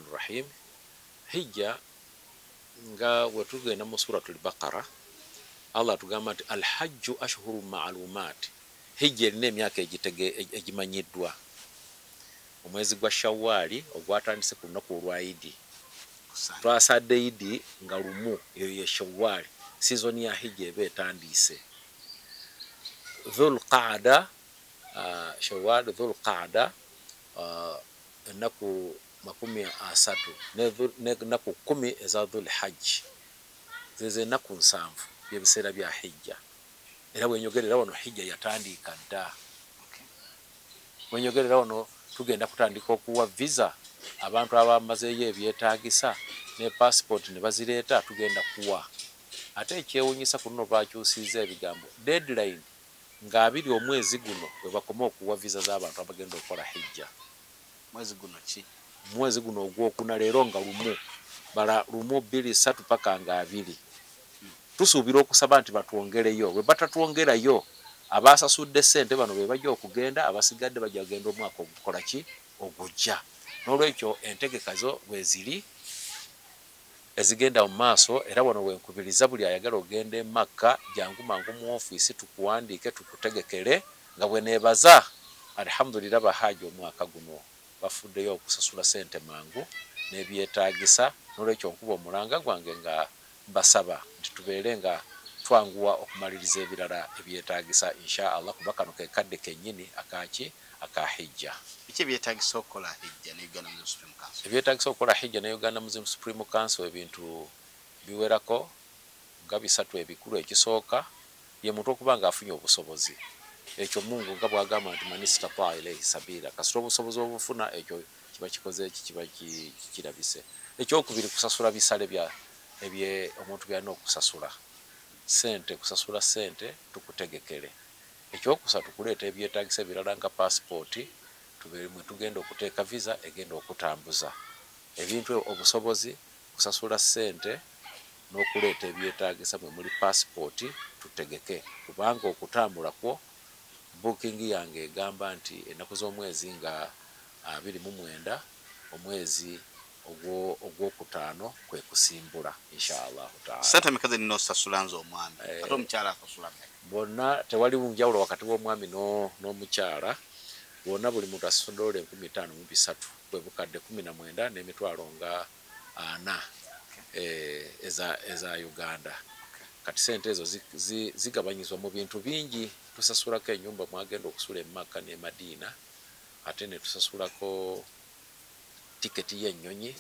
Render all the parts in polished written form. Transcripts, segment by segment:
Rahmanir Rahim. Hijja nga wetugenda mu suratul Baqara, Allah tugamba nti alhajju ashhurun ma'lumat. Hijja erina emyaka egimanyiddwa. Omwezi gwa Shawwali ogwatandise ku lunaku olwa Idi, twasadde Idi nga lumu, eyo ye Shawwali. Sizoni ya hijja eba etandise. Dhul Qaada, Shawwal, Dhul Qaada, ennaku 30 n'ennaku 10 eza Dhul Hajj, zezo ennaku 7 by'ebiseera bya hijja. Era bwenyogerera wano hijja yatandika dda. Bwenyogerera wano tugenda kutandika okuwa visa abantu abamazeeyo ebyetaagisa ne passport ne bazireeta, tugenda kuwa. Ate ekyewuunyisa ku luno bakyusiza ebigambo deadline nga 2 omwezi guno bwe bakoma okuwa visa z'abantu abagenda okukola hijja. Mwezi guno ki? Mwezi guno ogwokuna, leero nga lumu, bala 1, 2, 3 paka nga 2. Tusuubira okusaba nti batwongereyo. Bwe batatwongerayo, abaasasudde ssente bano be bajja okugenda, abasigadde bajja kugenda omwaka ogukola ki? Ogujja. N'olwekyo entegeka zo bwe ziri ezigenda mu maaso. Era wano wenkubiriza buli ayagala ogenda e Makka, jangu mangu mu ofiisi tukuwandiike tukutegekere nga bwe neebaza alhamdulillah bahaaji omwaka guno bafuddeyo okusasula ssente mangu n'ebyetaagisa. N'olwekyo nkuba omulanga gwange nga basaba nti tubeere nga twanguwa okumaliriza ebirala ebyetaagisa insha Allah, kuba kano ke kadde kennyini aka hijja. Biki ebyetaagisa okukola hijja ne Uganda Muslim Supreme Council? Ebyetaagisa okukola hijja ne Uganda Muslim Supreme Council ebintu biwerako nga 3 ebikulu. Ekisooka ye muntu okuba nga afunye obusobozi. Ekyo Mungu nga bwagamba nti man istata'a ilayhi sabila, kasita obusobozi obufuna ekyo kiba kikoze eki, kiba kirabise. Ekyokubiri kusasula bisale ebye omuntu byalina okusasula sente, kusasula sente tukutegekere. Ekyokusatu kuleeta ebyetaagisa ebirala nga passport, tubeemwe tugenda okuteeka visa egenda okutambuza ebintu obusobozi, kusasula sente n'okuleeta ebyetaagisa mwe muli passport tutegeke, kubanga okutambula kwo booking yange egamba nti ennaku z'omwezi nga 29 omwezi ogwokutaano kwe kusimbula inshallah taala. Sente mekaze nino sasula nzo omwami ate omukyala asasula bonna tewali njawulo wakati w'omwami n'omukyala. Bonna buli muntu asasula $15,300 bwe bukadde 19 n'emitwalo nga 4 eza Uganda. Kati sente ezo zigabanyizwa mu bintu bingi. Tusasulako ennyumba mwagenda okusula e Makka ne Madina, ate ne tusasulako tiketi y'ennyonyi,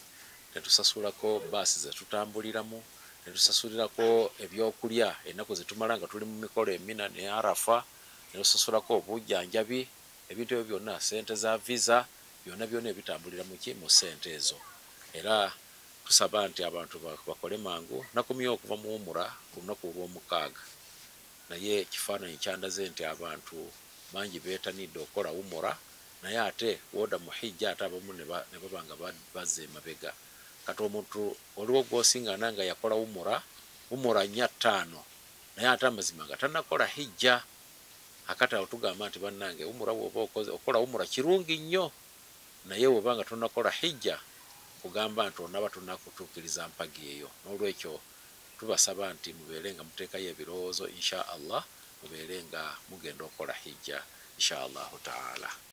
ne tusasulako baasi ze tutambuliramu, ne tusasulirako ebyokulya ennaku ze tumala nga tuli mu mikolo emina ne Arafa, ne tusasulako obujjanjabi. Ebintu ebyo byonna, sente za visa, byonna ebitambulira mu sente ezo. Era tusaba nti abantu bakole mangu nakumya okuva mu umura ku lunaku olw'omukaaga. Naye ekifaananyi kyandaze nti abantu bangi beetanidde okukola umura, naye ate woda mu hijja ate abamu ne baba nga bazza emabega. Kati omuntu oliwo gw'osiŋŋaana nga yakola umura 4-5, naye ate amazima nga tannakola hijja. Akati awo tugamba nti bannange umura bw'oba okola umura kirungi nnyo, naye bw'oba nga tonnakola hijja kugamba nti onaba tonnakutuukiriza mpagi eyo. N'olwekyo tubasaba nti mubeere nga muteekayo ebirowoozo insha Allah, mubeere nga mugenda okukola hijja insha Allah taala.